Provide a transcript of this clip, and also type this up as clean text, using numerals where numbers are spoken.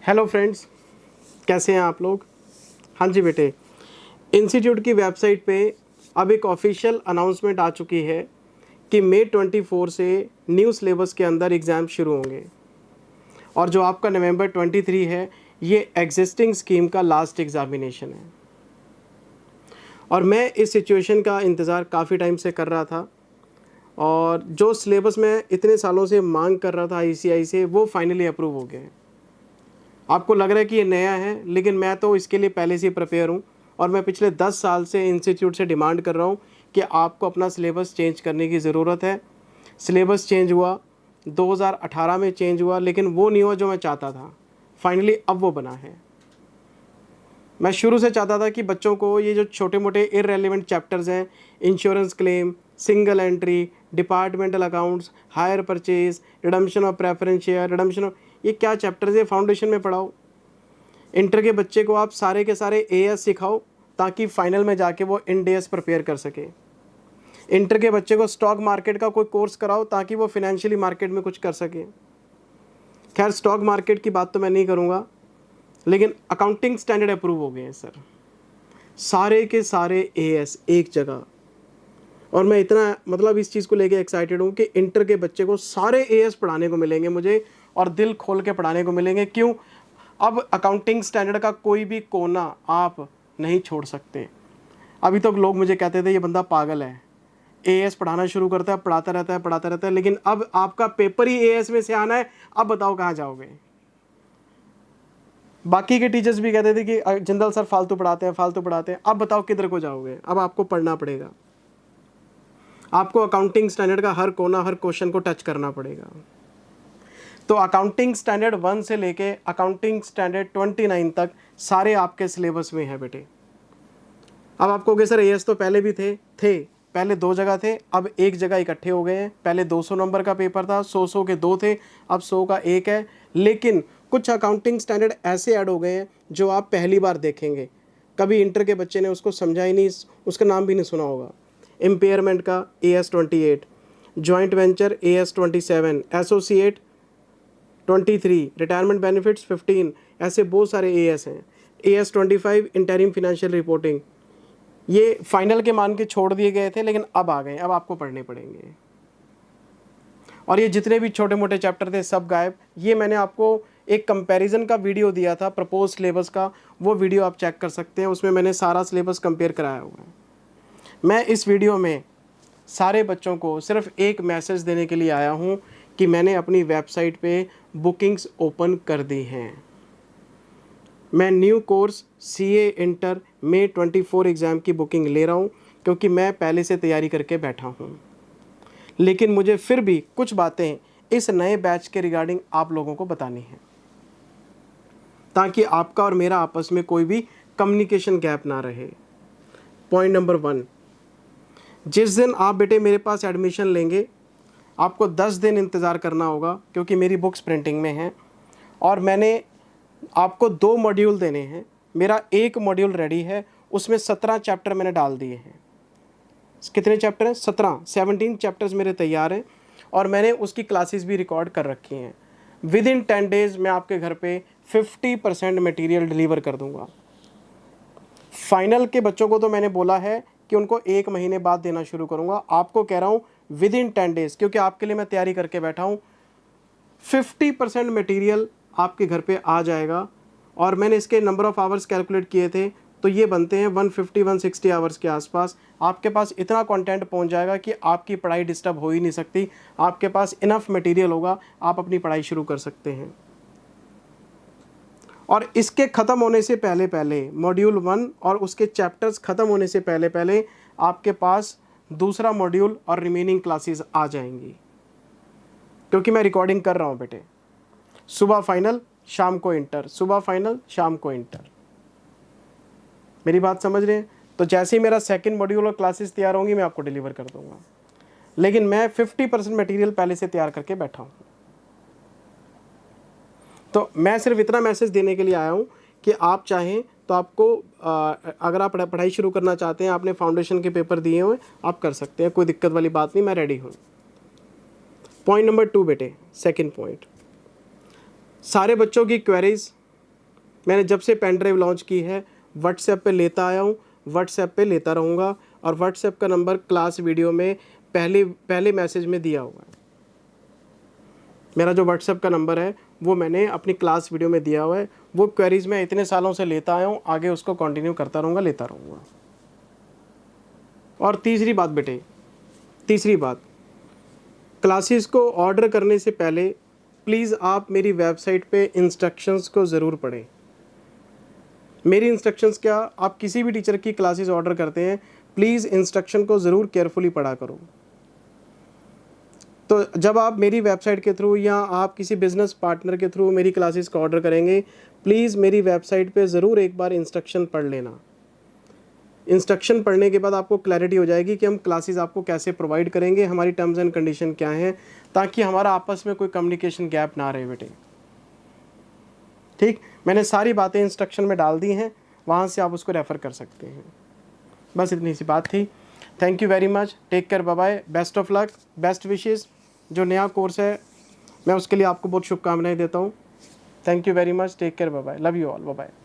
Hello friends, कैसे हैं आप लोग। हाँ जी बेटे, इंस्टीट्यूट की वेबसाइट पे अब एक ऑफिशियल अनाउंसमेंट आ चुकी है कि मई 24 से न्यू सिलेबस के अंदर एग्ज़ाम शुरू होंगे और जो आपका नवंबर 23 है ये एग्जिस्टिंग स्कीम का लास्ट एग्ज़ामिनेशन है। और मैं इस सिचुएशन का इंतज़ार काफ़ी टाइम से कर रहा था और जो सिलेबस मैं इतने सालों से मांग कर रहा था आईसीआई से वो फाइनली अप्रूव हो गया है। आपको लग रहा है कि ये नया है, लेकिन मैं तो इसके लिए पहले से ही प्रिपेयर हूँ और मैं पिछले 10 साल से इंस्टीट्यूट से डिमांड कर रहा हूँ कि आपको अपना सिलेबस चेंज करने की ज़रूरत है। सिलेबस चेंज हुआ 2018 में चेंज हुआ, लेकिन वो नहीं हुआ जो मैं चाहता था। फाइनली अब वो बना है। मैं शुरू से चाहता था कि बच्चों को ये जो छोटे मोटे इररेलेवेंट चैप्टर्स हैं, insurance claim, single entry, departmental accounts, hire purchase, redemption of preference share, redemption of, ये क्या चैप्टर्स है फाउंडेशन में पढ़ाओ। इंटर के बच्चे को आप सारे के सारे एएस सिखाओ ताकि फाइनल में जाके वो इंडेस प्रिपेयर कर सके। इंटर के बच्चे को स्टॉक मार्केट का कोई कोर्स कराओ ताकि वो फिनेंशियली मार्केट में कुछ कर सके। खैर, स्टॉक मार्केट की बात तो मैं नहीं करूँगा, लेकिन अकाउंटिंग स्टैंडर्ड अप्रूव हो गए हैं सर, सारे के सारे एएस एक जगह। और मैं इतना मतलब इस चीज़ को लेके एक्साइटेड हूँ कि इंटर के बच्चे को सारे एएस पढ़ाने को मिलेंगे मुझे, और दिल खोल के पढ़ाने को मिलेंगे। क्यों? अब अकाउंटिंग स्टैंडर्ड का कोई भी कोना आप नहीं छोड़ सकते। अभी तक लोग मुझे कहते थे ये बंदा पागल है, एएस पढ़ाना शुरू करता है, पढ़ाता रहता है, लेकिन अब आपका पेपर ही एएस में से आना है। अब बताओ कहाँ जाओगे। बाकी के टीचर्स भी कहते थे कि जिंदल सर फालतू पढ़ाते हैं। अब बताओ किधर को जाओगे। अब आपको पढ़ना पड़ेगा, आपको अकाउंटिंग स्टैंडर्ड का हर कोना, हर क्वेश्चन को टच करना पड़ेगा। तो अकाउंटिंग स्टैंडर्ड 1 से लेके अकाउंटिंग स्टैंडर्ड 29 तक सारे आपके सिलेबस में है बेटे। अब आप कहोगे सर एएस तो पहले भी थे पहले 2 जगह थे, अब एक जगह इकट्ठे हो गए हैं। पहले 200 नंबर का पेपर था, 100 के 2 थे, अब 100 का 1 है। लेकिन कुछ अकाउंटिंग स्टैंडर्ड ऐसे ऐड हो गए हैं जो आप पहली बार देखेंगे। कभी इंटर के बच्चे ने उसको समझा ही नहीं, उसका नाम भी नहीं सुना होगा। इम्पेयरमेंट का AS 28, joint venture AS 27, associate 23, retirement benefits 15, ऐसे बहुत सारे एएस हैं। AS 25 इंटरिम फाइनेंशियल रिपोर्टिंग, ये फाइनल के मान के छोड़ दिए गए थे, लेकिन अब आ गए, अब आपको पढ़ने पड़ेंगे। और ये जितने भी छोटे मोटे चैप्टर थे सब गायब। ये मैंने आपको एक कंपैरिजन का वीडियो दिया था प्रपोज सिलेबस का, वो वीडियो आप चेक कर सकते हैं। उसमें मैंने सारा सिलेबस कंपेयर कराया हुआ है। मैं इस वीडियो में सारे बच्चों को सिर्फ एक मैसेज देने के लिए आया हूँ कि मैंने अपनी वेबसाइट पे बुकिंग्स ओपन कर दी हैं। मैं न्यू कोर्स CA इंटर मई 24 एग्ज़ाम की बुकिंग ले रहा हूँ, क्योंकि मैं पहले से तैयारी करके बैठा हूँ। लेकिन मुझे फिर भी कुछ बातें इस नए बैच के रिगार्डिंग आप लोगों को बतानी है, ताकि आपका और मेरा आपस में कोई भी कम्युनिकेशन गैप ना रहे। पॉइंट नंबर 1, जिस दिन आप बेटे मेरे पास एडमिशन लेंगे, आपको 10 दिन इंतज़ार करना होगा, क्योंकि मेरी बुक्स प्रिंटिंग में हैं और मैंने आपको 2 मॉड्यूल देने हैं। मेरा एक मॉड्यूल रेडी है, उसमें 17 चैप्टर मैंने डाल दिए हैं। कितने चैप्टर हैं? 17 चैप्टर्स मेरे तैयार हैं और मैंने उसकी क्लासेस भी रिकॉर्ड कर रखी हैं। विद इन 10 डेज़ मैं आपके घर पे 50% मटेरियल डिलीवर कर दूंगा। फाइनल के बच्चों को तो मैंने बोला है कि उनको 1 महीने बाद देना शुरू करूंगा। आपको कह रहा हूं विद इन 10 डेज़, क्योंकि आपके लिए मैं तैयारी करके बैठा हूं। 50% मटेरियल आपके घर पे आ जाएगा और मैंने इसके नंबर ऑफ़ आवर्स कैलकुलेट किए थे, तो ये बनते हैं 150-160 आवर्स के आसपास। आपके पास इतना कंटेंट पहुंच जाएगा कि आपकी पढ़ाई डिस्टर्ब हो ही नहीं सकती। आपके पास इनफ मटेरियल होगा, आप अपनी पढ़ाई शुरू कर सकते हैं। और इसके ख़त्म होने से पहले पहले मॉड्यूल 1 और उसके चैप्टर्स ख़त्म होने से पहले पहले आपके पास दूसरा मॉड्यूल और रिमेनिंग क्लासेस आ जाएंगी, क्योंकि मैं रिकॉर्डिंग कर रहा हूँ बेटे। सुबह फाइनल, शाम को इंटर, सुबह फाइनल, शाम को इंटर। मेरी बात समझ रहे हैं? तो जैसे ही मेरा सेकंड मॉड्यूल और क्लासेस तैयार होंगी मैं आपको डिलीवर कर दूंगा, लेकिन मैं 50% मटेरियल पहले से तैयार करके बैठा हूँ। तो मैं सिर्फ इतना मैसेज देने के लिए आया हूँ कि आप चाहें तो आपको अगर आप पढ़ाई शुरू करना चाहते हैं, आपने फाउंडेशन के पेपर दिए हुए, आप कर सकते हैं, कोई दिक्कत वाली बात नहीं, मैं रेडी हूँ। पॉइंट नंबर 2 बेटे, सेकंड पॉइंट, सारे बच्चों की क्वेरीज मैंने जब से पेन ड्राइव लॉन्च की है व्हाट्सएप पे लेता आया हूँ, व्हाट्सएप पे लेता रहूँगा, और व्हाट्सएप का नंबर क्लास वीडियो में पहले मैसेज में दिया हुआ है। मेरा जो व्हाट्सएप का नंबर है वो मैंने अपनी क्लास वीडियो में दिया हुआ है। वो क्वेरीज मैं इतने सालों से लेता आया हूँ, आगे उसको कंटिन्यू करता रहूँगा, लेता रहूँगा। और तीसरी बात बेटे, तीसरी बात, क्लासेस को ऑर्डर करने से पहले प्लीज़ आप मेरी वेबसाइट पे इंस्ट्रक्शंस को ज़रूर पढ़ें। मेरी इंस्ट्रक्शंस क्या, आप किसी भी टीचर की क्लासेस ऑर्डर करते हैं, प्लीज़ इंस्ट्रक्शन को ज़रूर केयरफुली पढ़ा करो। तो जब आप मेरी वेबसाइट के थ्रू या आप किसी बिज़नेस पार्टनर के थ्रू मेरी क्लासेस को ऑर्डर करेंगे, प्लीज़ मेरी वेबसाइट पे ज़रूर एक बार इंस्ट्रक्शन पढ़ लेना। इंस्ट्रक्शन पढ़ने के बाद आपको क्लैरिटी हो जाएगी कि हम क्लासेस आपको कैसे प्रोवाइड करेंगे, हमारी टर्म्स एंड कंडीशन क्या हैं, ताकि हमारा आपस में कोई कम्युनिकेशन गैप ना रहे बेटे। ठीक, मैंने सारी बातें इंस्ट्रक्शन में डाल दी हैं, वहाँ से आप उसको रेफ़र कर सकते हैं। बस इतनी सी बात थी। Thank you very much, take care, bye bye, best of luck, best wishes. जो नया कोर्स है मैं उसके लिए आपको बहुत शुभकामनाएं देता हूँ। Thank you very much, take care, bye bye, love you all, bye bye.